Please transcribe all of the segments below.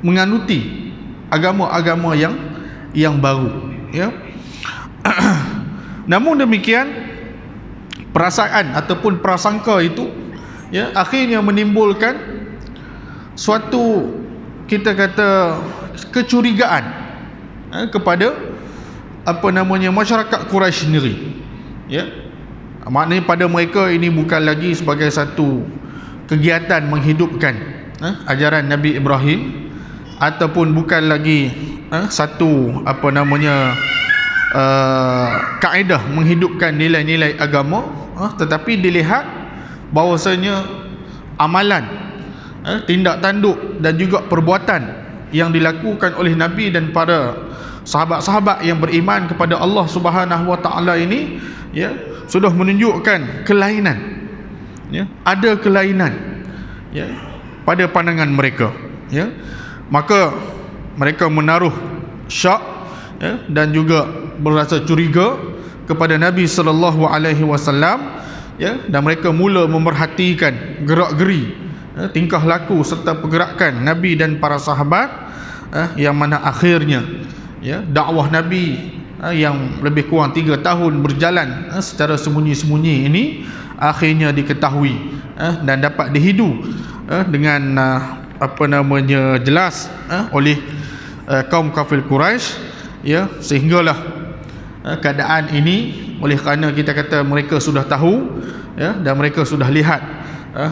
menganuti agama-agama yang baru, ya. Namun demikian, perasaan ataupun prasangka itu, ya, akhirnya menimbulkan suatu, kita kata, kecurigaan kepada masyarakat Quraisy sendiri, ya. Maknanya pada mereka ini bukan lagi sebagai satu kegiatan menghidupkan ajaran Nabi Ibrahim, ataupun bukan lagi satu kaedah menghidupkan nilai-nilai agama, tetapi dilihat bahawasanya amalan, tindak tanduk dan juga perbuatan yang dilakukan oleh Nabi dan para sahabat-sahabat yang beriman kepada Allah Subhanahu wa taala ini, ya, sudah menunjukkan kelainan, ya, ada kelainan, ya, pada pandangan mereka, ya. Maka mereka menaruh syak, ya, dan juga berasa curiga kepada Nabi sallallahu alaihi wasallam, ya, dan mereka mula memerhatikan gerak-geri, tingkah laku serta pergerakan Nabi dan para sahabat, yang mana akhirnya, ya, dakwah Nabi yang lebih kurang 3 tahun berjalan secara sembunyi-sembunyi ini akhirnya diketahui dan dapat dihidu dengan jelas oleh kaum kafir Quraisy, ya, sehinggalah keadaan ini, oleh kerana kita kata mereka sudah tahu, ya, dan mereka sudah lihat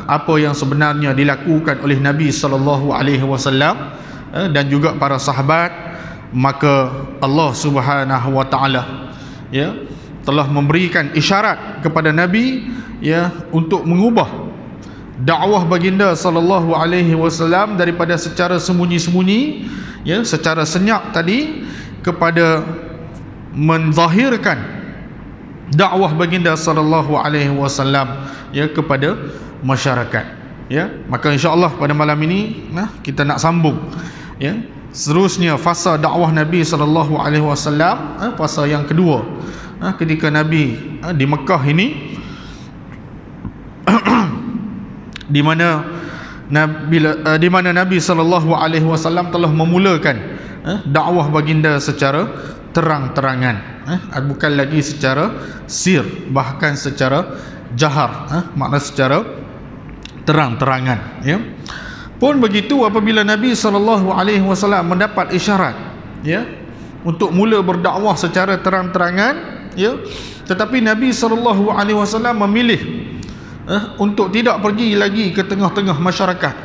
apa yang sebenarnya dilakukan oleh Nabi sallallahu alaihi wasallam dan juga para sahabat, maka Allah Subhanahu wa taala, ya, telah memberikan isyarat kepada Nabi, ya, untuk mengubah dakwah baginda sallallahu alaihi wasallam daripada secara sembunyi-sembunyi, ya, secara senyap tadi, kepada menzahirkan dakwah baginda sallallahu alaihi wasallam, ya, kepada masyarakat, ya. Maka insya-Allah pada malam ini kita nak sambung, ya, seterusnya fasa dakwah Nabi sallallahu alaihi wasallam, fasa yang kedua, ketika Nabi di Mekah ini di mana Nabi sallallahu alaihi wasallam telah memulakan dakwah baginda secara terang-terangan, bukan lagi secara sir, bahkan secara jahar, makna secara terang-terangan, ya. Pun begitu, apabila Nabi sallallahu alaihi wasallam mendapat isyarat, ya, untuk mula berdakwah secara terang-terangan, ya, tetapi Nabi sallallahu alaihi wasallam memilih untuk tidak pergi lagi ke tengah-tengah masyarakat,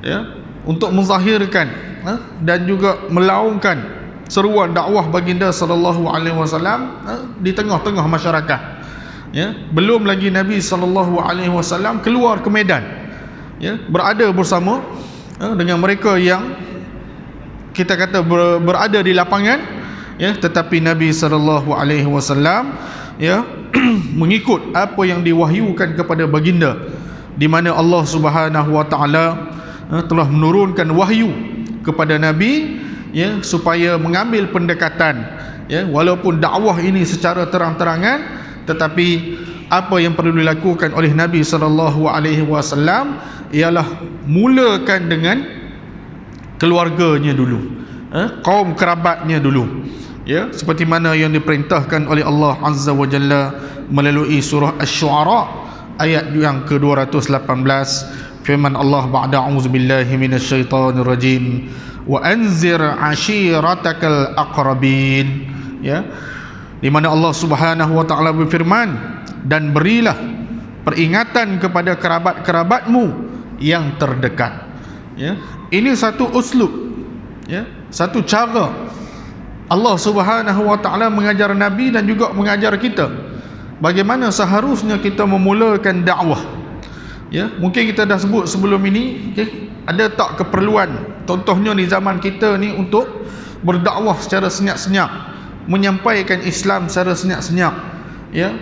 ya, untuk menzahirkan dan juga melaungkan seruan dakwah baginda sallallahu alaihi wasallam di tengah-tengah masyarakat, ya. Belum lagi Nabi sallallahu alaihi wasallam keluar ke medan, ya, berada bersama dengan mereka yang kita kata berada di lapangan, ya, tetapi Nabi sallallahu alaihi wasallam, ya, mengikut apa yang diwahyukan kepada baginda, di mana Allah Subhanahu wa taala telah menurunkan wahyu kepada Nabi, ya, supaya mengambil pendekatan, ya, walaupun dakwah ini secara terang-terangan, tetapi apa yang perlu dilakukan oleh Nabi sallallahu alaihi wasallam ialah mulakan dengan keluarganya dulu, kaum kerabatnya dulu, ya, seperti mana yang diperintahkan oleh Allah Azza wa Jalla melalui surah Asy-Syu'ara ayat yang ke-218, firman Allah ba'da a'udzubillahi minasyaitonir rajim, wa anzir ashiratakal aqrabin, ya, di mana Allah Subhanahu wa taala berfirman, dan berilah peringatan kepada kerabat-kerabatmu yang terdekat, ya. Ini satu uslub, ya, satu cara Allah Subhanahu wa taala mengajar Nabi dan juga mengajar kita bagaimana seharusnya kita memulakan dakwah, ya. Mungkin kita dah sebut sebelum ini, okay? Ada tak keperluan, contohnya di zaman kita ni, untuk berdakwah secara senyap-senyap, menyampaikan Islam secara senyap-senyap, ya.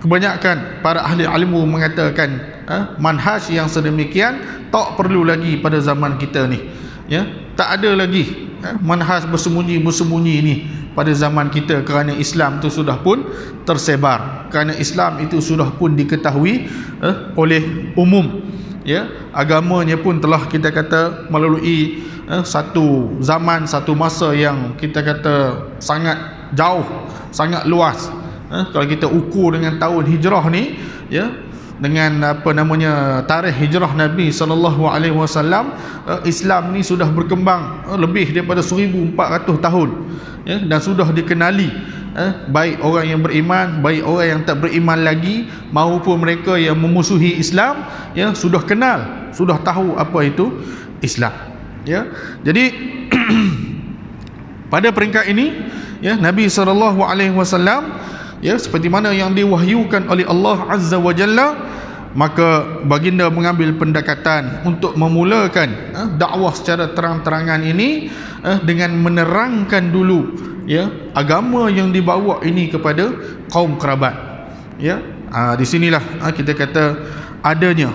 Kebanyakan para ahli ilmu mengatakan manhaj yang sedemikian tak perlu lagi pada zaman kita ni, ya. Tak ada lagi manhaj bersembunyi-bersembunyi ini pada zaman kita, kerana Islam itu sudah pun tersebar, kerana Islam itu sudah pun diketahui oleh umum, ya, agamanya pun telah kita kata melalui satu zaman, satu masa yang kita kata sangat jauh, sangat luas. Kalau kita ukur dengan tahun hijrah ni, ya, dengan apa namanya tarikh hijrah Nabi sallallahu alaihi wasallam, Islam ni sudah berkembang lebih daripada 1400 tahun, ya, dan sudah dikenali baik orang yang beriman, baik orang yang tak beriman lagi, maupun mereka yang memusuhi Islam, ya, sudah kenal, sudah tahu apa itu Islam, ya. Jadi pada peringkat ini, ya, Nabi sallallahu alaihi wasallam, ya, seperti mana yang diwahyukan oleh Allah Azza wa Jalla, maka baginda mengambil pendekatan untuk memulakan dakwah secara terang-terangan ini dengan menerangkan dulu, ya, agama yang dibawa ini kepada kaum kerabat, ya. Di sinilah kita kata adanya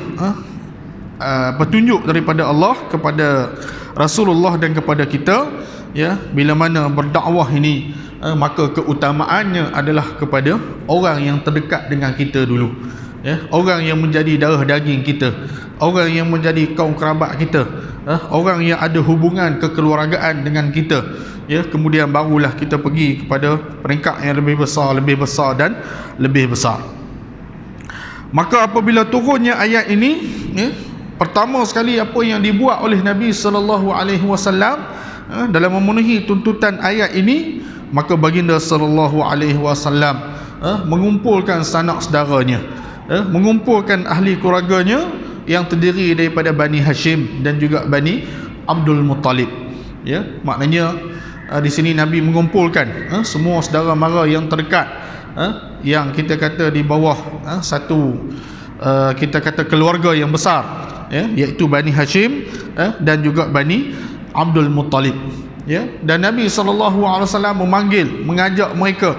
petunjuk daripada Allah kepada Rasulullah dan kepada kita, ya, bila mana berdakwah ini, maka keutamaannya adalah kepada orang yang terdekat dengan kita dulu, ya, orang yang menjadi darah daging kita, orang yang menjadi kaum kerabat kita, orang yang ada hubungan kekeluargaan dengan kita, ya, kemudian barulah kita pergi kepada peringkat yang lebih besar dan lebih besar. Maka apabila turunnya ayat ini, ya, pertama sekali apa yang dibuat oleh Nabi sallallahu alaihi wasallam dalam memenuhi tuntutan ayat ini, maka baginda sallallahu alaihi wasallam mengumpulkan sanak saudaranya, mengumpulkan ahli keluarganya yang terdiri daripada Bani Hashim dan juga Bani Abdul Muttalib, ya. Maknanya di sini Nabi mengumpulkan semua saudara mara yang terdekat, yang kita kata di bawah satu kita kata keluarga yang besar, ya, iaitu Bani Hashim dan juga Bani Abdul Muttalib, ya. Dan Nabi SAW memanggil, mengajak mereka,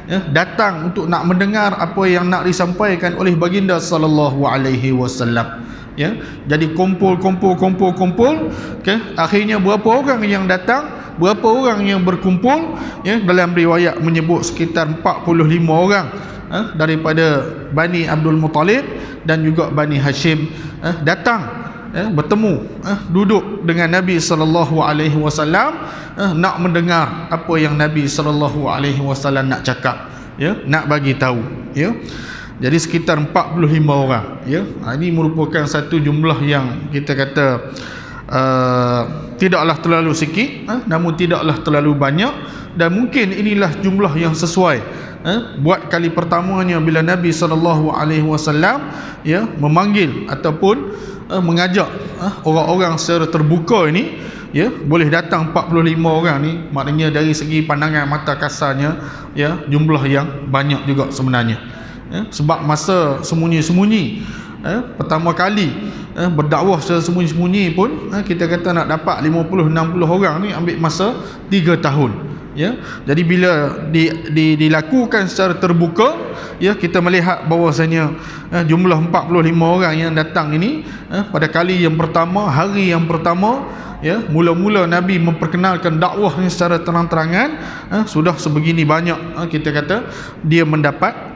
ya, datang untuk nak mendengar apa yang nak disampaikan oleh baginda sallallahu alaihi wasallam, ya. Jadi kumpul, okay. Akhirnya berapa orang yang datang, berapa orang yang berkumpul, ya. Dalam riwayat menyebut sekitar 45 orang daripada Bani Abdul Muttalib dan juga Bani Hashim datang, bertemu, duduk dengan Nabi sallallahu alaihi wasallam, nak mendengar apa yang Nabi sallallahu alaihi wasallam nak cakap, ya, nak bagi tahu, ya. Jadi sekitar 45 orang, ya. Ini merupakan satu jumlah yang kita kata tidaklah terlalu sikit, namun tidaklah terlalu banyak, dan mungkin inilah jumlah yang sesuai buat kali pertamanya bila Nabi sallallahu alaihi wasallam, ya, memanggil ataupun mengajak orang-orang secara terbuka ini, ya. Boleh datang 45 orang ni, maknanya dari segi pandangan mata kasarnya, ya, jumlah yang banyak juga sebenarnya, ya. Sebab masa sembunyi-sembunyi, pertama kali berdakwah secara sembunyi-sembunyi pun, kita kata nak dapat 50-60 orang ni ambil masa 3 tahun, ya. Jadi bila dilakukan secara terbuka, ya, kita melihat bahawasanya jumlah 45 orang yang datang ini, pada kali yang pertama, hari yang pertama, ya, mula-mula Nabi memperkenalkan dakwah ini secara terang-terangan, sudah sebegini banyak, kita kata dia mendapat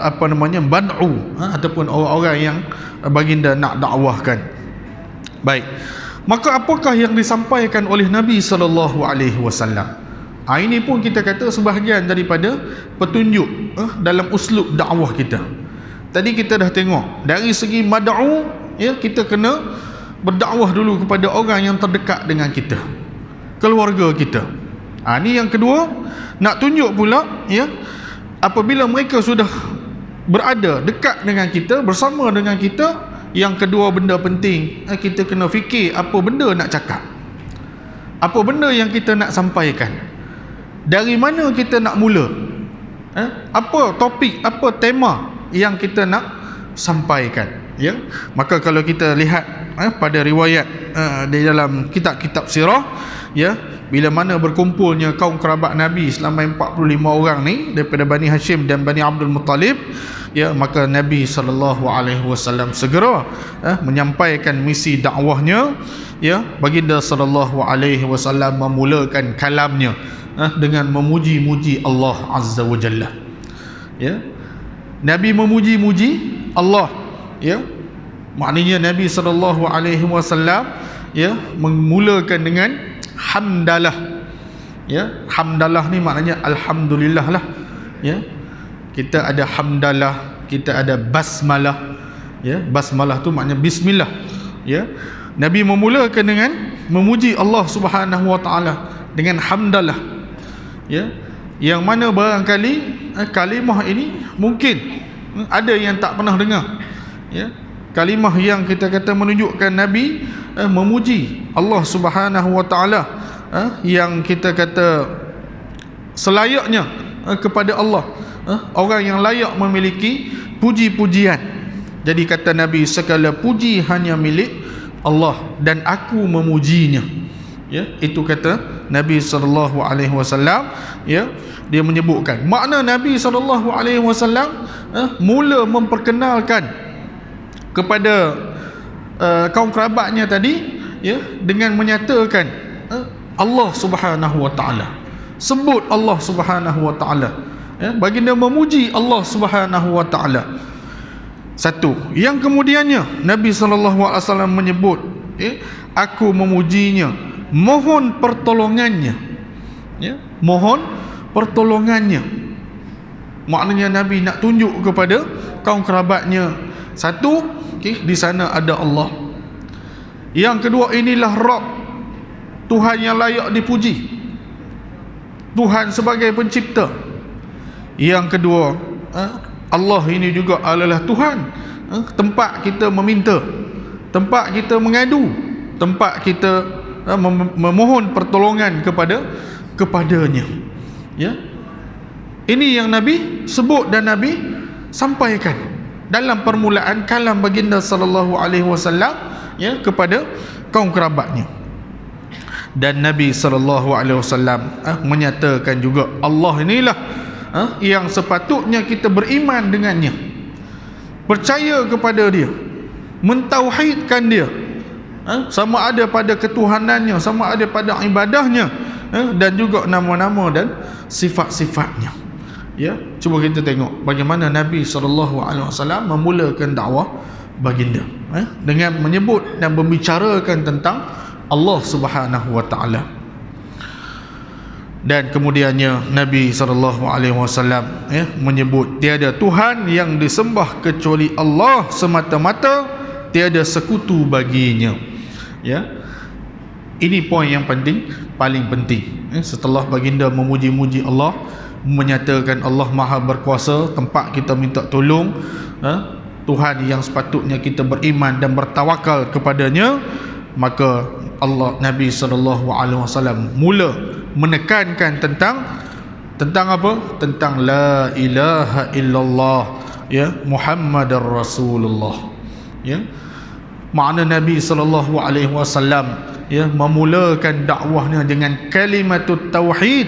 apa namanya ban'u, ataupun orang-orang yang baginda nak dakwahkan. Baik, maka apakah yang disampaikan oleh Nabi sallallahu alaihi wasallam? Ini pun kita kata sebahagian daripada petunjuk dalam uslub dakwah kita. Tadi kita dah tengok dari segi mad'u, ya, kita kena berdakwah dulu kepada orang yang terdekat dengan kita, keluarga kita. Ini yang kedua, nak tunjuk pula, ya, apabila mereka sudah berada dekat dengan kita, bersama dengan kita, yang kedua benda penting, kita kena fikir apa benda nak cakap, apa benda yang kita nak sampaikan, dari mana kita nak mula, apa topik, apa tema yang kita nak sampaikan, ya. Maka kalau kita lihat pada riwayat di dalam kitab-kitab sirah, ya, bila mana berkumpulnya kaum kerabat Nabi selama 45 orang ni daripada Bani Hashim dan Bani Abdul Muttalib, ya, maka Nabi sallallahu alaihi wasallam segera menyampaikan misi dakwahnya, ya. Baginda sallallahu alaihi wasallam memulakan kalamnya dengan memuji-muji Allah Azza wa Jalla, ya. Nabi memuji-muji Allah, ya, Maknanya Nabi SAW ya memulakan dengan hamdalah. Ya, hamdalah ni maknanya alhamdulillah lah. Ya. Kita ada hamdalah, kita ada basmalah. Ya, basmalah tu maknanya bismillah. Ya. Nabi memulakan dengan memuji Allah Subhanahu wa taala dengan hamdalah. Ya. Yang mana barangkali kalimah ini mungkin ada yang tak pernah dengar. Ya. Kalimah yang kita kata menunjukkan Nabi memuji Allah Subhanahu wa taala, yang kita kata selayaknya kepada Allah, orang yang layak memiliki puji-pujian. Jadi kata Nabi, segala puji hanya milik Allah dan aku memujinya. Ya, itu kata Nabi sallallahu alaihi wasallam. Ya, dia menyebutkan makna Nabi sallallahu alaihi wasallam mula memperkenalkan kepada kaum kerabatnya tadi, ya, dengan menyatakan Allah Subhanahu wa taala. Sebut Allah Subhanahu wa taala. Ya, baginda memuji Allah Subhanahu wa taala. Satu. Yang kemudiannya Nabi sallallahu alaihi wasallam menyebut, ya, aku memujinya, mohon pertolongannya. Ya, mohon pertolongannya. Maknanya Nabi nak tunjuk kepada kaum kerabatnya, satu, okay, di sana ada Allah. Yang kedua, inilah Rabb, Tuhan yang layak dipuji, Tuhan sebagai pencipta. Yang kedua, Allah ini juga adalah Tuhan, tempat kita meminta, tempat kita mengadu, tempat kita memohon pertolongan kepadanya. Ya, ini yang Nabi sebut dan Nabi sampaikan dalam permulaan kalam baginda sallallahu alaihi wasallam, ya, kepada kaum kerabatnya. Dan Nabi sallallahu alaihi wasallam menyatakan juga Allah inilah yang sepatutnya kita beriman dengannya, percaya kepada dia, mentauhidkan dia, sama ada pada ketuhanannya, sama ada pada ibadahnya, dan juga nama-nama dan sifat-sifatnya. Ya, cuba kita tengok bagaimana Nabi SAW memulakan dakwah baginda, dengan menyebut dan membicarakan tentang Allah Subhanahu wa taala. Dan kemudiannya Nabi SAW menyebut tiada Tuhan yang disembah kecuali Allah semata-mata, tiada sekutu baginya. Ya, ini poin yang penting, paling penting. Setelah baginda memuji-muji Allah, menyatakan Allah Maha berkuasa, tempat kita minta tolong, Tuhan yang sepatutnya kita beriman dan bertawakal kepadanya, maka Nabi SAW mula menekankan tentang apa? Tentang la ilaha illallah, ya, Muhammadar Rasulullah. Ya, makna Nabi SAW, ya, memulakan dakwahnya dengan kalimatut tauhid,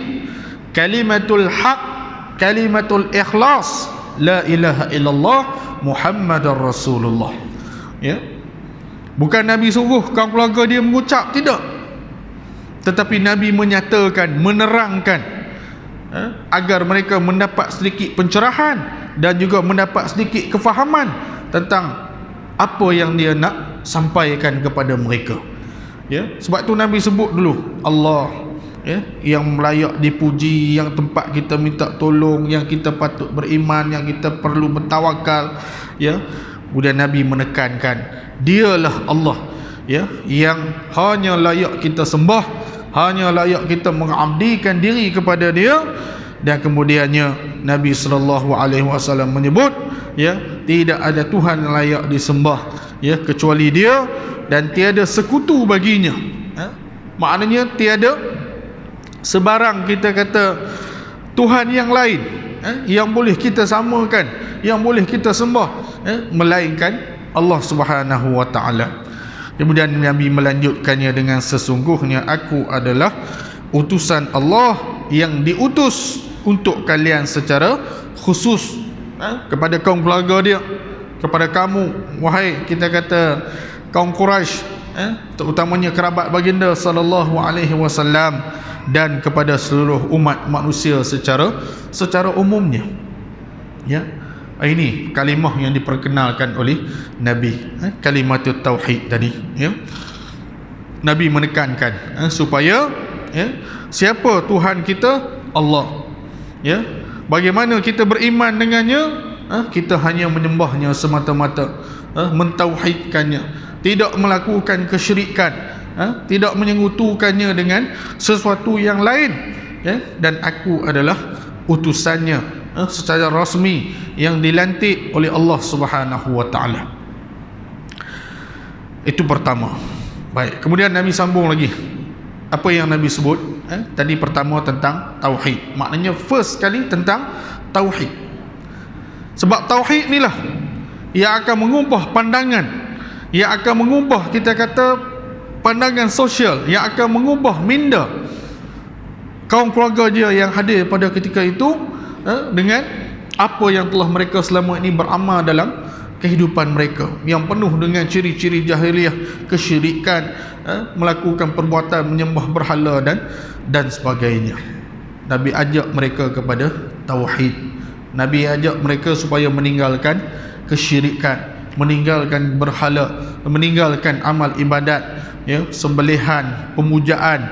kalimatul haq, kalimatul ikhlas, la ilaha illallah Muhammadar Rasulullah. Ya, bukan Nabi suruh kaum keluarga dia mengucap, tidak, tetapi Nabi menyatakan, menerangkan, agar mereka mendapat sedikit pencerahan dan juga mendapat sedikit kefahaman tentang apa yang dia nak sampaikan kepada mereka. Ya, sebab tu Nabi sebut dulu Allah, ya, yang layak dipuji, yang tempat kita minta tolong, yang kita patut beriman, yang kita perlu bertawakal. Ya, kemudian Nabi menekankan dialah Allah, ya, yang hanya layak kita sembah, hanya layak kita mengabdikan diri kepada dia. Dan kemudiannya Nabi SAW menyebut, ya, tidak ada Tuhan yang layak disembah, ya, kecuali dia, dan tiada sekutu baginya. Maknanya tiada sebarang kita kata Tuhan yang lain, yang boleh kita samakan, yang boleh kita sembah, melainkan Allah Subhanahu wa taala. Kemudian Nabi melanjutkannya dengan sesungguhnya aku adalah utusan Allah yang diutus untuk kalian secara khusus, kepada kaum keluarga dia, kepada kamu wahai kita kata kaum Quraisy, terutamanya kerabat baginda sallallahu alaihi wasallam, dan kepada seluruh umat manusia secara umumnya. Ya, Ini kalimah yang diperkenalkan oleh Nabi, kalimatut tauhid tadi, ya. Nabi menekankan supaya, ya, siapa Tuhan kita? Allah, ya. Bagaimana kita beriman dengannya? Kita hanya menyembahnya semata-mata, mentauhidkannya, tidak melakukan kesyirikan, tidak menyekutukannya dengan sesuatu yang lain, ya. Dan aku adalah utusannya secara rasmi yang dilantik oleh Allah Subhanahu wa taala. Itu pertama. Baik, kemudian Nabi sambung lagi. Apa yang Nabi sebut? Tadi pertama tentang tauhid. Maknanya first kali tentang tauhid. Sebab tauhid inilah yang akan mengubah pandangan, yang akan mengubah, kita kata, pandangan sosial, yang akan mengubah minda kaum keluarga dia yang hadir pada ketika itu dengan apa yang telah mereka selama ini beramal dalam kehidupan mereka, yang penuh dengan ciri-ciri jahiliah, kesyirikan, melakukan perbuatan menyembah berhala dan sebagainya. Nabi ajak mereka kepada tauhid. Nabi ajak mereka supaya meninggalkan kesyirikan, meninggalkan berhala, meninggalkan amal ibadat, ya, sembelihan, pemujaan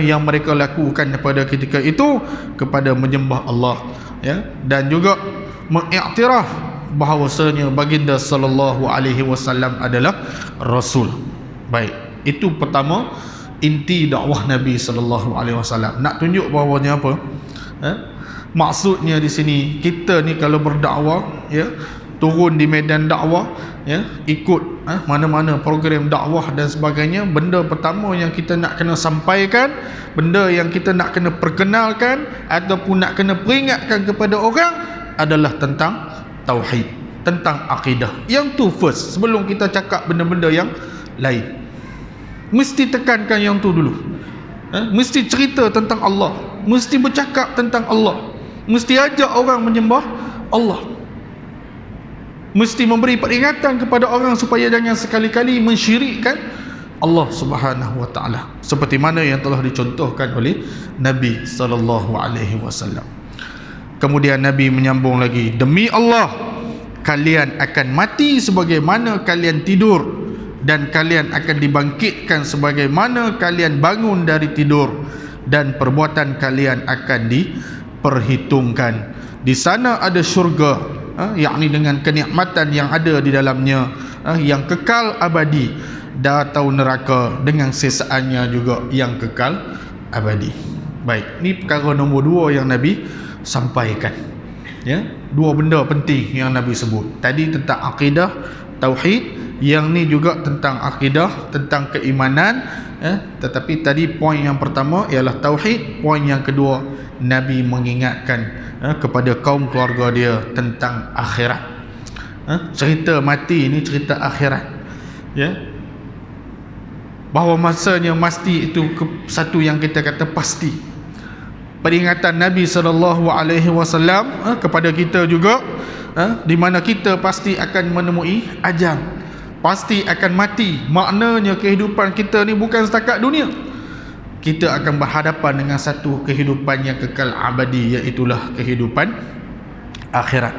yang mereka lakukan pada ketika itu kepada menyembah Allah, ya, dan juga mengiktiraf bahawasanya baginda sallallahu alaihi wasallam adalah rasul. Baik, itu pertama inti dakwah Nabi sallallahu alaihi wasallam. Nak tunjuk bahawanya apa? Maksudnya di sini, kita ni kalau berdakwah, ya, turun di medan dakwah, ya, ikut mana-mana program dakwah dan sebagainya, benda pertama yang kita nak kena sampaikan, benda yang kita nak kena perkenalkan ataupun nak kena peringatkan kepada orang adalah tentang tauhid, tentang akidah. Yang tu first, sebelum kita cakap benda-benda yang lain. Mesti tekankan yang tu dulu. Mesti cerita tentang Allah, mesti bercakap tentang Allah, mesti ajak orang menyembah Allah, mesti memberi peringatan kepada orang supaya jangan sekali-kali mensyirikkan Allah Subhanahu wa taala, seperti mana yang telah dicontohkan oleh Nabi sallallahu alaihi wasallam. Kemudian Nabi menyambung lagi, demi Allah, kalian akan mati sebagaimana kalian tidur, dan kalian akan dibangkitkan sebagaimana kalian bangun dari tidur, dan perbuatan kalian akan diperhitungkan. Di sana ada syurga, yakni dengan kenikmatan yang ada di dalamnya, yang kekal abadi, dan atau neraka dengan sisaannya juga yang kekal abadi. Baik, ini perkara nombor 2 yang Nabi sampaikan, ya. 2 benda penting yang Nabi sebut. Tadi tentang akidah, tauhid, yang ni juga tentang akidah, tentang keimanan, tetapi tadi poin yang pertama ialah tauhid, poin yang kedua Nabi mengingatkan kepada kaum keluarga dia tentang akhirat. Cerita mati ini cerita akhirat, ya. Bahawa masanya mati itu satu yang kita kata pasti. Peringatan Nabi SAW kepada kita juga, di mana kita pasti akan menemui ajal, pasti akan mati. Maknanya kehidupan kita ni bukan setakat dunia. Kita akan berhadapan dengan satu kehidupan yang kekal abadi, iaitulah kehidupan akhirat,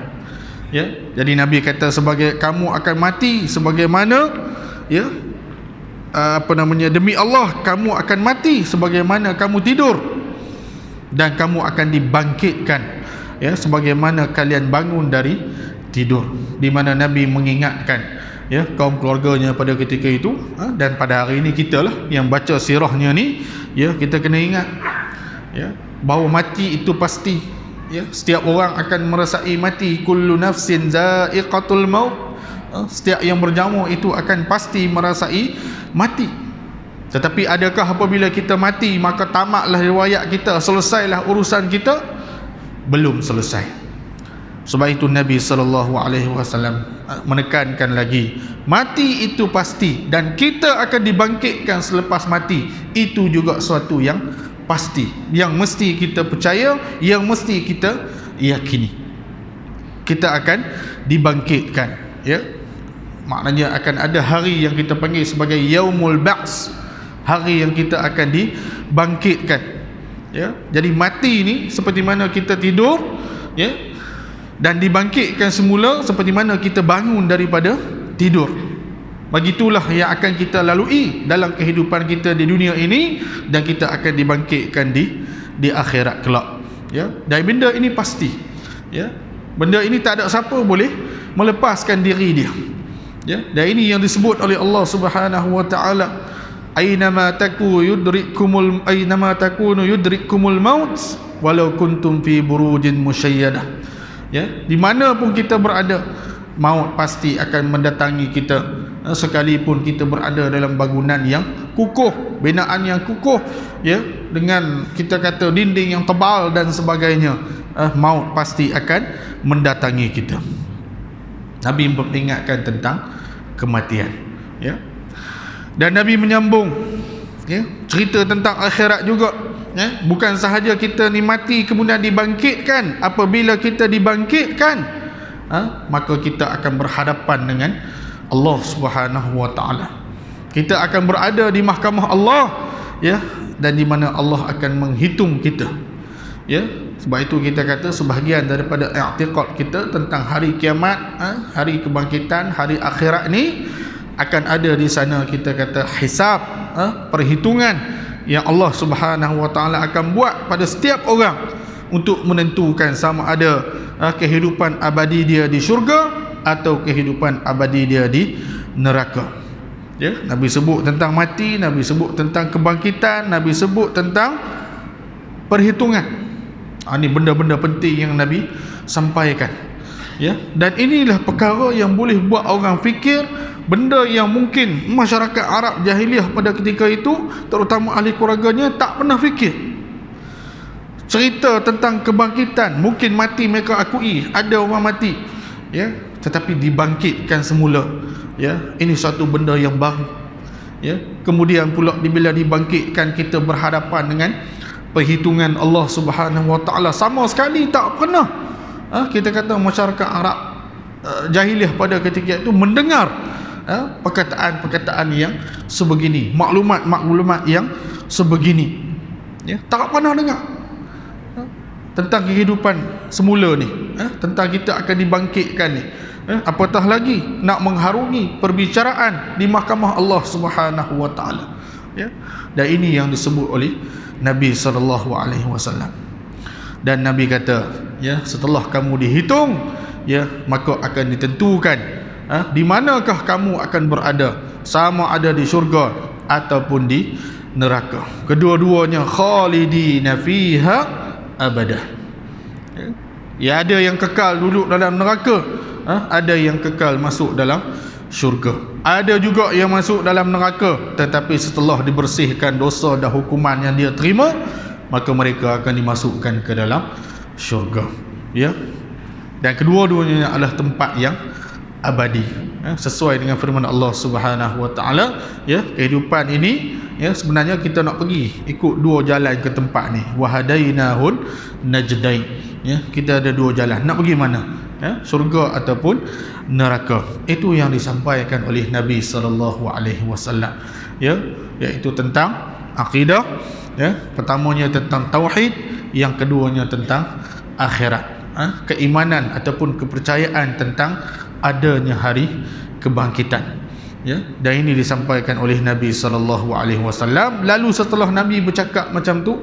ya. Jadi Nabi kata, sebagai kamu akan mati sebagaimana, ya, demi Allah kamu akan mati sebagaimana kamu tidur, dan kamu akan dibangkitkan, ya, sebagaimana kalian bangun dari tidur. Di mana Nabi mengingatkan, ya, kaum keluarganya pada ketika itu, dan pada hari ini kita lah yang baca sirahnya ni, ya, kita kena ingat, ya, bahawa mati itu pasti, ya. Setiap orang akan merasai mati. Kullu nafsin za'iqatul maut. Setiap yang berjamur itu akan pasti merasai mati. Tetapi adakah apabila kita mati maka tamatlah riwayat kita, selesailah urusan kita? Belum selesai. Sebab itu Nabi SAW menekankan lagi, mati itu pasti, dan kita akan dibangkitkan selepas mati. Itu juga suatu yang pasti, yang mesti kita percaya, yang mesti kita yakini. Kita akan dibangkitkan, ya. Maknanya akan ada hari yang kita panggil sebagai Yaumul Ba'ts, hari yang kita akan dibangkitkan, ya. Jadi mati ni seperti mana kita tidur, ya, dan dibangkitkan semula seperti mana kita bangun daripada tidur. Begitulah yang akan kita lalui dalam kehidupan kita di dunia ini, dan kita akan dibangkitkan di akhirat kelak, ya. Dan benda ini pasti, ya. Benda ini tak ada siapa boleh melepaskan diri dia, ya. Dan ini yang disebut oleh Allah Subhanahu wa taala, aynama takunu yudrikumul maut walau kuntum fi burujin musyayyadah, ya. Di mana pun kita berada, maut pasti akan mendatangi kita, sekalipun kita berada dalam bangunan yang kukuh, binaan yang kukuh, ya, dengan kita kata dinding yang tebal dan sebagainya, maut pasti akan mendatangi kita. Nabi memperingatkan tentang kematian, ya. Dan Nabi menyambung, ya, cerita tentang akhirat juga, ya. Bukan sahaja kita ni mati kemudian dibangkitkan. Apabila kita dibangkitkan, maka kita akan berhadapan dengan Allah Subhanahu wa taala. Kita akan berada di mahkamah Allah, ya, dan di mana Allah akan menghitung kita, ya. Sebab itu kita kata sebahagian daripada i'tiqad kita tentang hari kiamat, hari kebangkitan, hari akhirat ni akan ada di sana, kita kata hisab, perhitungan yang Allah Subhanahu wa taala akan buat pada setiap orang untuk menentukan sama ada kehidupan abadi dia di syurga atau kehidupan abadi dia di neraka, ya. Nabi sebut tentang mati, Nabi sebut tentang kebangkitan, Nabi sebut tentang perhitungan. Ini benda-benda penting yang Nabi sampaikan, ya. Dan inilah perkara yang boleh buat orang fikir, benda yang mungkin masyarakat Arab jahiliah pada ketika itu, terutama ahli keluarganya, tak pernah fikir. Cerita tentang kebangkitan, mungkin mati mereka akui, ada orang mati, ya, tetapi dibangkitkan semula, ya. Ini satu benda yang baru, ya. Kemudian pula bila dibangkitkan, kita berhadapan dengan perhitungan Allah Subhanahu wa taala. Sama sekali tak pernah kita kata masyarakat Arab jahiliah pada ketika itu mendengar perkataan-perkataan yang sebegini, maklumat-maklumat yang sebegini, ya. Tak pernah dengar tentang kehidupan semula ni, tentang kita akan dibangkitkan ni, apatah lagi nak mengharungi perbicaraan di mahkamah Allah Subhanahu wa taala, ya. Dan ini yang disebut oleh Nabi SAW. Dan Nabi kata, ya, setelah kamu dihitung, ya, maka akan ditentukan di manakah kamu akan berada, sama ada di syurga ataupun di neraka. Kedua-duanya khalidina fiha abadah, ya. Ada yang kekal duduk dalam neraka, ada yang kekal masuk dalam syurga. Ada juga yang masuk dalam neraka, tetapi setelah dibersihkan dosa dan hukuman yang dia terima, maka mereka akan dimasukkan ke dalam syurga, ya. Dan kedua-duanya adalah tempat yang abadi, sesuai dengan firman Allah Subhanahu wa taala, ya. Kehidupan ini, ya, sebenarnya kita nak pergi ikut dua jalan ke tempat ni, wahadainahun najdain, ya. Kita ada dua jalan, nak pergi mana, ya, syurga ataupun neraka. Itu yang disampaikan oleh Nabi SAW, ya, iaitu tentang akidah, ya. Pertamanya tentang tauhid, yang keduanya tentang akhirat, keimanan ataupun kepercayaan tentang adanya hari kebangkitan, ya. Dan ini disampaikan oleh Nabi SAW. Lalu setelah Nabi bercakap macam tu,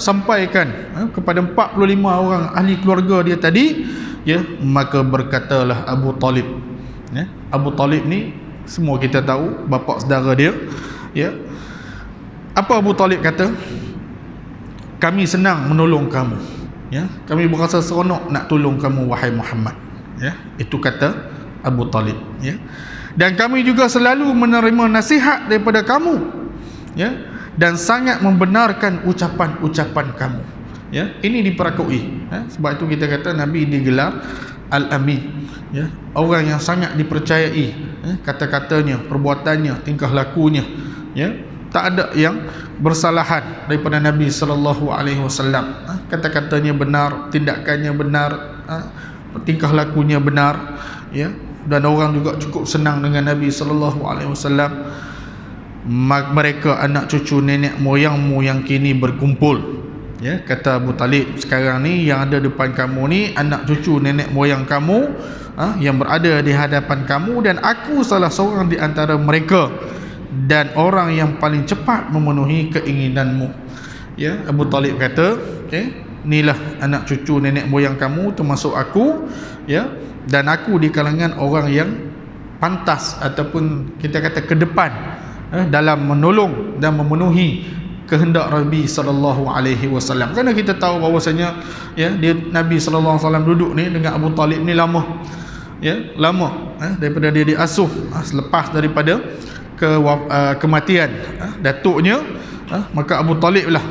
sampaikan kepada 45 orang ahli keluarga dia tadi, ya, maka berkatalah Abu Talib, ya. Abu Talib ni semua kita tahu bapa saudara dia, ya. Apa Abu Talib kata? Kami senang menolong kamu, ya. Kami berasa seronok nak tolong kamu wahai Muhammad, ya. Itu kata Abu Talib, ya. Dan kami juga selalu menerima nasihat daripada kamu, ya, dan sangat membenarkan ucapan-ucapan kamu, ya. Ini diperakui, ya. Sebab itu kita kata Nabi digelar Al-Amin, ya. Orang yang sangat dipercayai, ya, kata-katanya, perbuatannya, tingkah lakunya, ya. Tak ada yang bersalahan daripada Nabi SAW. Kata-katanya benar, tindakannya benar, tingkah lakunya benar, ya. Dan orang juga cukup senang dengan Nabi SAW. Mereka anak cucu nenek moyangmu yang kini berkumpul, Ya, kata Abu Talib, sekarang ni yang ada depan kamu ni anak cucu nenek moyang kamu, yang berada di hadapan kamu, dan aku salah seorang di antara mereka dan orang yang paling cepat memenuhi keinginanmu. Ya, Abu Talib kata, inilah anak cucu nenek moyang kamu termasuk aku, ya, dan aku di kalangan orang yang pantas ataupun kita kata ke depan dalam menolong dan memenuhi kehendak Nabi sallallahu alaihi wasallam. Kerana kita tahu bahawasanya, ya, dia Nabi sallallahu alaihi wasallam duduk ni dengan Abu Talib ni lama, ya, lama, daripada dia diasuh, selepas daripada kematian datuknya, maka Abu Talib lah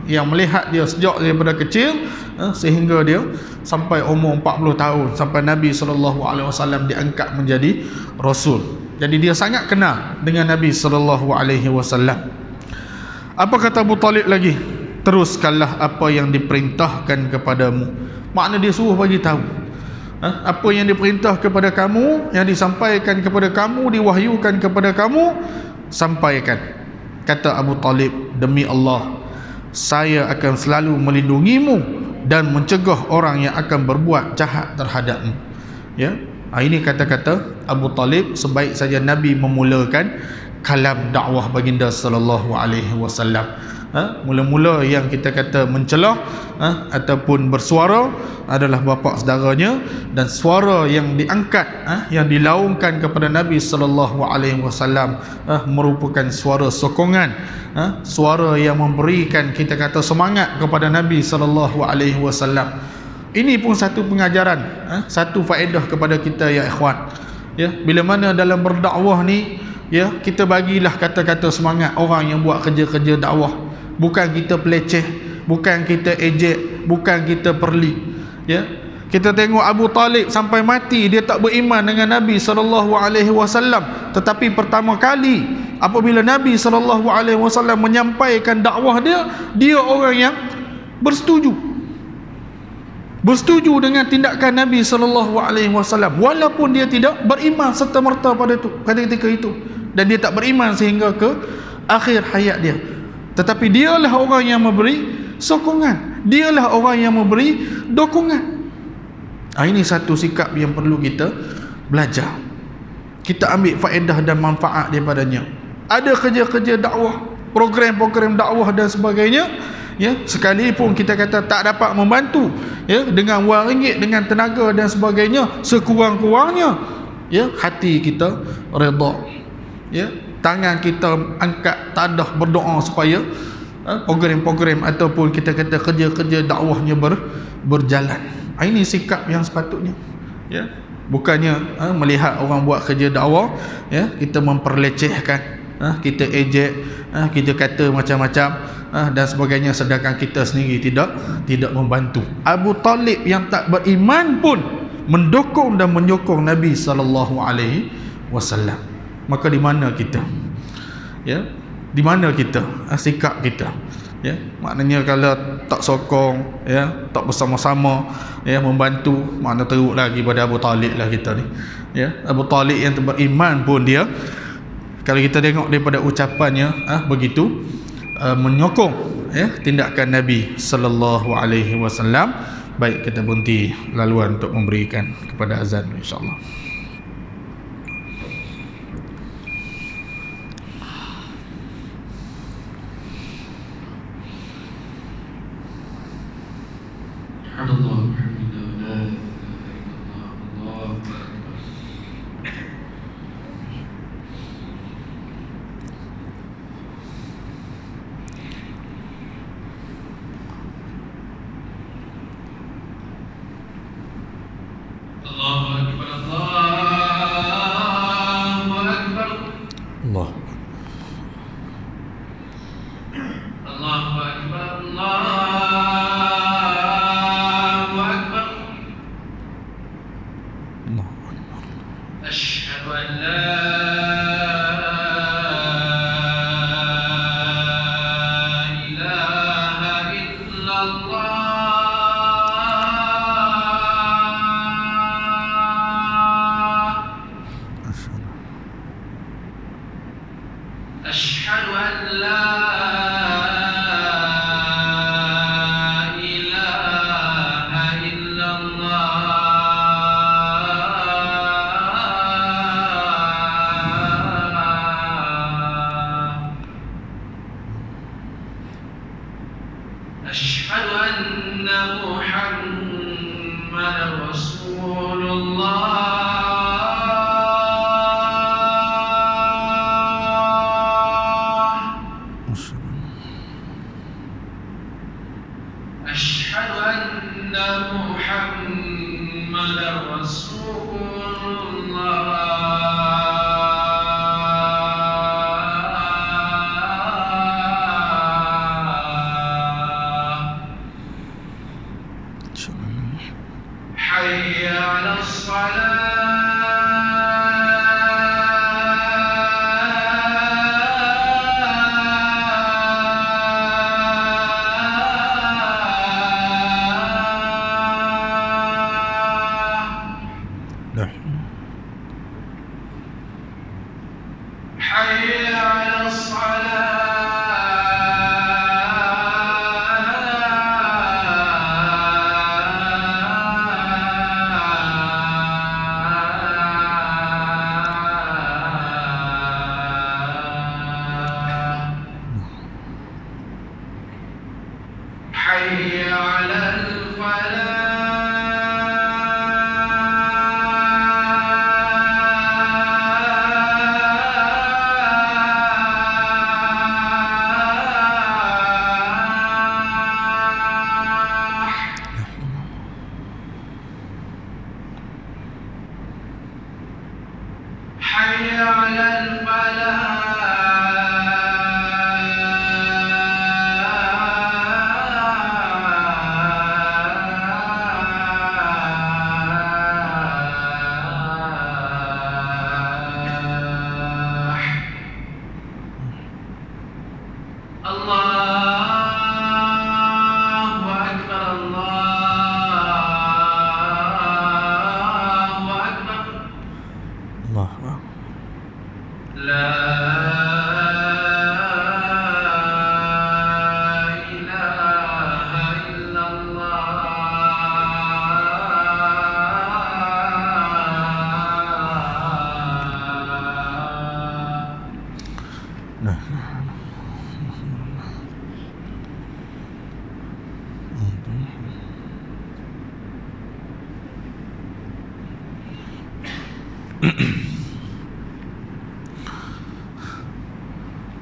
yang melihat dia sejak daripada kecil sehingga dia sampai umur 40 tahun, sampai Nabi sallallahu alaihi wasallam diangkat menjadi rasul. Jadi dia sangat kenal dengan Nabi sallallahu alaihi wasallam. Apa kata Abu Talib lagi? Teruskanlah apa yang diperintahkan kepadamu. Makna dia suruh bagi tahu, apa yang diperintah kepada kamu, yang disampaikan kepada kamu, diwahyukan kepada kamu, sampaikan. Kata Abu Talib, demi Allah, saya akan selalu melindungimu dan mencegah orang yang akan berbuat jahat terhadapmu. Ya, ini kata-kata Abu Talib sebaik saja Nabi memulakan kalam dakwah baginda sallallahu alaihi wasallam. Mula-mula yang kita kata mencelah ataupun bersuara adalah bapa saudaranya, dan suara yang diangkat yang dilaungkan kepada Nabi sallallahu alaihi wasallam merupakan suara sokongan, suara yang memberikan kita kata semangat kepada Nabi sallallahu alaihi wasallam. Ini pun satu pengajaran, satu faedah kepada kita, ya ikhwan. Ya, bila mana dalam berdakwah ni, ya, kita bagilah kata-kata semangat orang yang buat kerja-kerja dakwah. Bukan kita peleceh, bukan kita ejek, bukan kita perli. Ya, kita tengok Abu Talib sampai mati dia tak beriman dengan Nabi sallallahu alaihi wasallam, tetapi pertama kali apabila Nabi sallallahu alaihi wasallam menyampaikan dakwah dia, dia orang yang bersetuju dengan tindakan Nabi sallallahu alaihi wasallam, walaupun dia tidak beriman serta-merta pada ketika itu, dan dia tak beriman sehingga ke akhir hayat dia. Tetapi dialah orang yang memberi sokongan, dialah orang yang memberi dukungan. Ini satu sikap yang perlu kita belajar, kita ambil faedah dan manfaat daripadanya. Ada kerja-kerja dakwah, program-program dakwah dan sebagainya, ya, sekalipun kita kata tak dapat membantu, ya, dengan wang ringgit, dengan tenaga dan sebagainya, sekurang-kurangnya, ya, hati kita redha, ya, tangan kita angkat tadah berdoa supaya program-program ataupun kita kata kerja-kerja dakwahnya berjalan. Ini sikap yang sepatutnya, ya. Bukannya melihat orang buat kerja dakwah, ya, kita memperlecehkan, kita ejek, kita kata macam-macam dan sebagainya, sedangkan kita sendiri tidak membantu. Abu Talib yang tak beriman pun mendukung dan menyokong Nabi sallallahu alaihi wasallam. Maka di mana kita? Ya, di mana kita? Sikap kita. Ya, maknanya kalau tak sokong, ya, tak bersama-sama, ya, membantu, makna teruk lagi pada Abu Talib lah kita ni. Ya, Abu Talib yang beriman pun dia, kalau kita tengok daripada ucapannya, begitu menyokong, ya, tindakan Nabi sallallahu alaihi wasallam. Baik, kita berhenti laluan untuk memberikan kepada azan, insya-Allah. أشهد أن لا أشهد أن محمدا رسول الله أشهد أن محمدا رسول الله حي على الصلاة حي على الصلاة حي على الفلاح حي على الفلاح الله أكبر الله أكبر Allah. لا إله إلا الله Nah.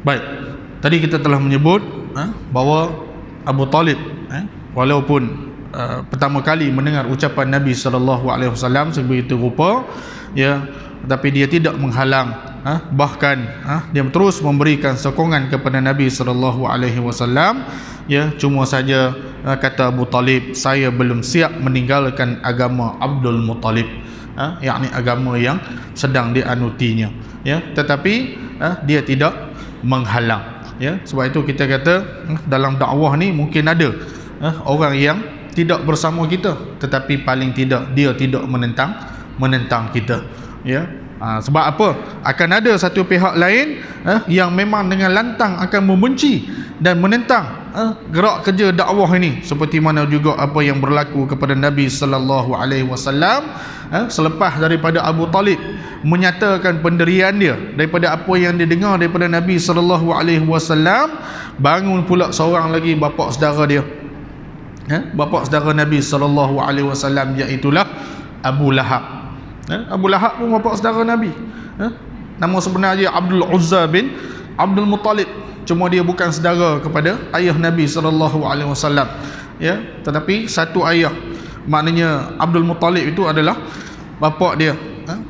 Baik, tadi kita telah menyebut bahawa Abu Talib walaupun pertama kali mendengar ucapan Nabi SAW sebegitu rupa, ya, tetapi dia tidak menghalang, bahkan dia terus memberikan sokongan kepada Nabi SAW. Ya, cuma saja kata Abu Talib, saya belum siap meninggalkan agama Abdul Muttalib, yakni agama yang sedang dianutinya, ya, tetapi dia tidak menghalang, ya. Sebab itu kita kata dalam dakwah ni mungkin ada orang yang tidak bersama kita, tetapi paling tidak dia tidak menentang kita, ya. Sebab apa? Akan ada satu pihak lain yang memang dengan lantang akan membenci dan menentang gerak kerja dakwah ini, seperti mana juga apa yang berlaku kepada Nabi sallallahu alaihi wasallam selepas daripada Abu Talib menyatakan pendirian dia daripada apa yang dia dengar daripada Nabi sallallahu alaihi wasallam, bangun pula seorang lagi bapa saudara dia, bapa saudara Nabi sallallahu alaihi wasallam, iaitu Abu Lahab. Abu Lahab pun bapa saudara Nabi. Nama sebenarnya Abdul Uzza bin Abdul Muttalib, cuma dia bukan saudara kepada ayah Nabi sallallahu alaihi wasallam, ya, tetapi satu ayah. Maknanya Abdul Muttalib itu adalah bapa dia.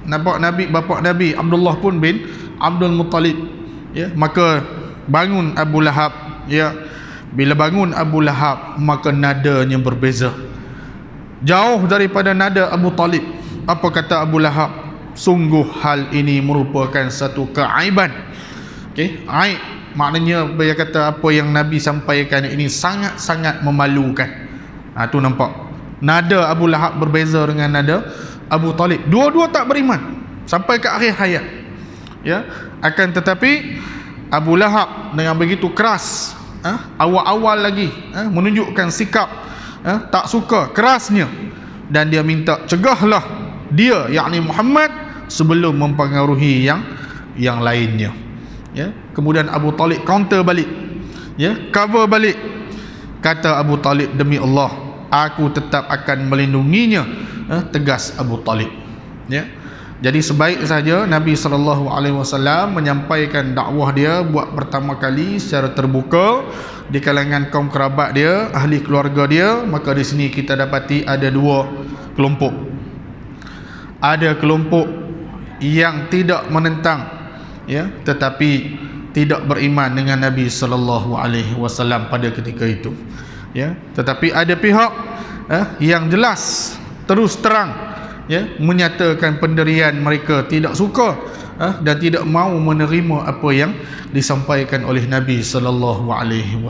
Bapa Nabi Abdullah pun bin Abdul Muttalib, ya. Maka bangun Abu Lahab, ya. Bila bangun Abu Lahab, maka nadanya berbeza, jauh daripada nada Abu Talib. Apa kata Abu Lahab? Sungguh hal ini merupakan satu keaiban. Okey, aib maknanya dia kata apa yang Nabi sampaikan ini sangat-sangat memalukan. Tu nampak nada Abu Lahab berbeza dengan nada Abu Talib. Dua-dua tak beriman sampai ke akhir hayat, ya. Akan tetapi Abu Lahab dengan begitu keras, awal-awal lagi menunjukkan sikap tak suka, kerasnya, dan dia minta cegahlah dia, yakni Muhammad, sebelum mempengaruhi yang lainnya, ya. Kemudian Abu Talib counter balik, ya, cover balik, Kata Abu Talib, demi Allah, aku tetap akan melindunginya. Tegas Abu Talib. Ya. Jadi sebaik saja Nabi SAW menyampaikan dakwah dia buat pertama kali secara terbuka di kalangan kaum kerabat dia, ahli keluarga dia, maka di sini kita dapati ada dua kelompok. Ada kelompok yang tidak menentang, ya, tetapi tidak beriman dengan Nabi SAW pada ketika itu, ya. Tetapi ada pihak yang jelas terus terang, ya, menyatakan pendirian mereka tidak suka dan tidak mahu menerima apa yang disampaikan oleh Nabi SAW,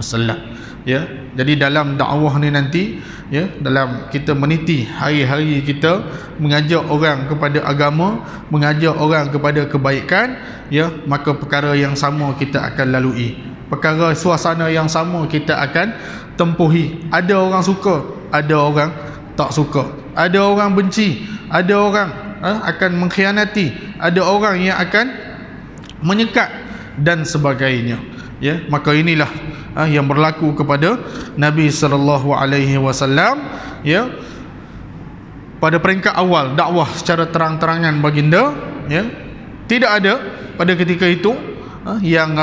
ya. Jadi dalam dakwah ni nanti, ya, dalam kita meniti hari-hari kita mengajak orang kepada agama, mengajak orang kepada kebaikan, ya, maka perkara yang sama kita akan lalui, perkara suasana yang sama kita akan tempuhi. Ada orang suka, ada orang tak suka, ada orang benci, ada orang akan mengkhianati, ada orang yang akan menyekat dan sebagainya, ya. Maka inilah yang berlaku kepada Nabi SAW, ya. Pada peringkat awal dakwah secara terang-terangan baginda, ya, tidak ada pada ketika itu yang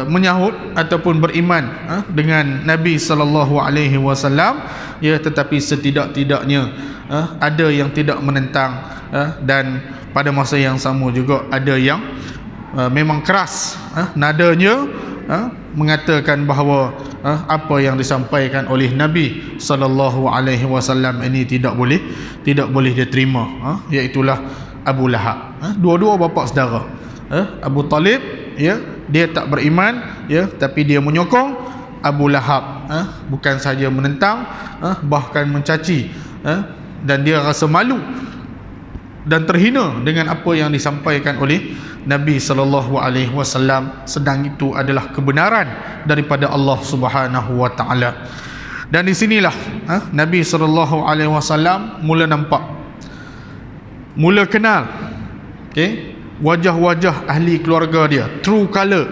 menyahut ataupun beriman dengan Nabi SAW, ya. Tetapi setidak-tidaknya ada yang tidak menentang, dan pada masa yang sama juga ada yang memang keras nadanya, mengatakan bahawa apa yang disampaikan oleh Nabi SAW ini tidak boleh diterima, iaitulah Abu Lahab. Dua-dua bapa saudara. Abu Talib, ya, dia tak beriman, ya, tapi dia menyokong. Abu Lahab bukan saja menentang, bahkan mencaci, dan dia rasa malu dan terhina dengan apa yang disampaikan oleh Nabi SAW, sedang itu adalah kebenaran daripada Allah Subhanahu wa taala. Dan di sinilah Nabi SAW mula nampak, mula kenal, okey, wajah-wajah ahli keluarga dia, true color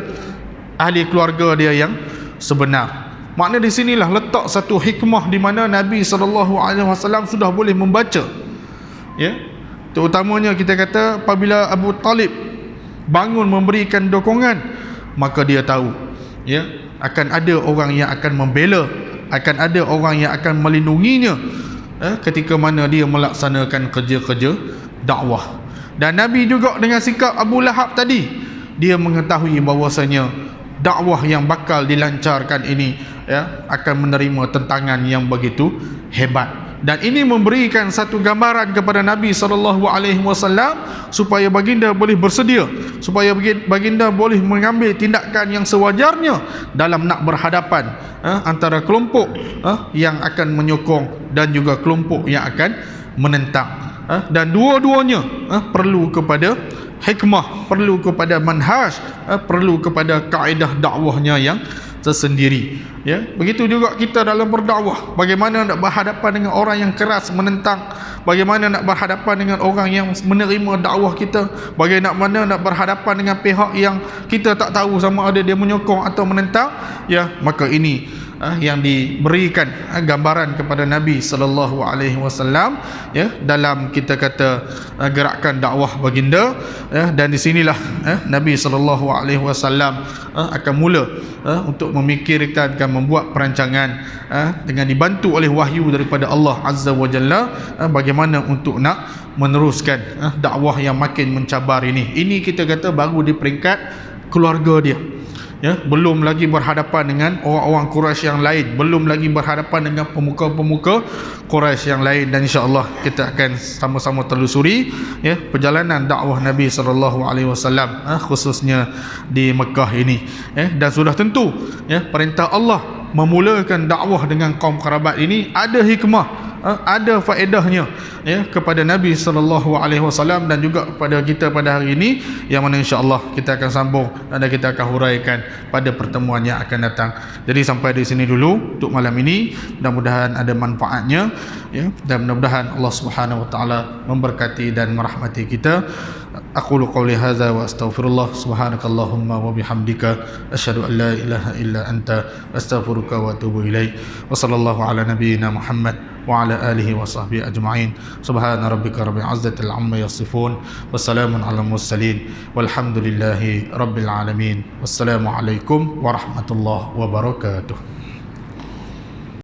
ahli keluarga dia yang sebenar. Makna di sinilah letak satu hikmah di mana Nabi SAW sudah boleh membaca, ya. Terutamanya kita kata apabila Abu Talib bangun memberikan dukungan, maka dia tahu, ya, akan ada orang yang akan membela, akan ada orang yang akan melindunginya ketika mana dia melaksanakan kerja-kerja dakwah. Dan Nabi juga dengan sikap Abu Lahab tadi, dia mengetahui bahawasanya dakwah yang bakal dilancarkan ini, ya, akan menerima tentangan yang begitu hebat. Dan ini memberikan satu gambaran kepada Nabi SAW supaya baginda boleh bersedia, supaya baginda boleh mengambil tindakan yang sewajarnya dalam nak berhadapan antara kelompok yang akan menyokong dan juga kelompok yang akan menentang. Dan dua-duanya perlu kepada hikmah, perlu kepada manhaj, perlu kepada kaedah dakwahnya yang tersendiri, ya. Begitu juga kita dalam berdakwah, bagaimana nak berhadapan dengan orang yang keras menentang, bagaimana nak berhadapan dengan orang yang menerima dakwah kita, bagaimana nak berhadapan dengan pihak yang kita tak tahu sama ada dia menyokong atau menentang, ya. Maka ini yang diberikan gambaran kepada Nabi SAW, ya, dalam kita kata gerakan dakwah baginda, ya. Dan di sinilah Nabi SAW akan mula untuk memikirkan, akan membuat perancangan dengan dibantu oleh wahyu daripada Allah Azza wa Jalla, bagaimana untuk nak meneruskan dakwah yang makin mencabar ini. Ini kita kata baru di peringkat keluarga dia, ya. Belum lagi berhadapan dengan orang-orang Quraisy yang lain, belum lagi berhadapan dengan pemuka-pemuka Quraisy yang lain. Dan insya-Allah kita akan sama-sama telusuri, ya, perjalanan dakwah Nabi SAW, khususnya di Mekah ini, ya. Dan sudah tentu, ya, perintah Allah memulakan dakwah dengan kaum kerabat ini ada hikmah, ada faedahnya, ya, kepada Nabi SAW dan juga kepada kita pada hari ini, yang mana insya-Allah kita akan sambung dan kita akan huraikan pada pertemuan yang akan datang. Jadi sampai di sini dulu untuk malam ini, mudah-mudahan ada manfaatnya, ya, dan mudah-mudahan Allah Subhanahu wa taala memberkati dan merahmati kita. Aqulu qawli hadza wa astaghfirullah, subhanakallahumma wa bihamdika asyhadu an la ilaha illa anta astaghfiruka wa atubu ilaik. Wa sallallahu ala nabiyyina Muhammad wa ala alihi wa sahbihi ajma'in. Subhana rabbika rabbil izzati amma yasifun wa salamun alal mursalin walhamdulillahi rabbil alamin. Wassalamu alaikum warahmatullahi wabarakatuh.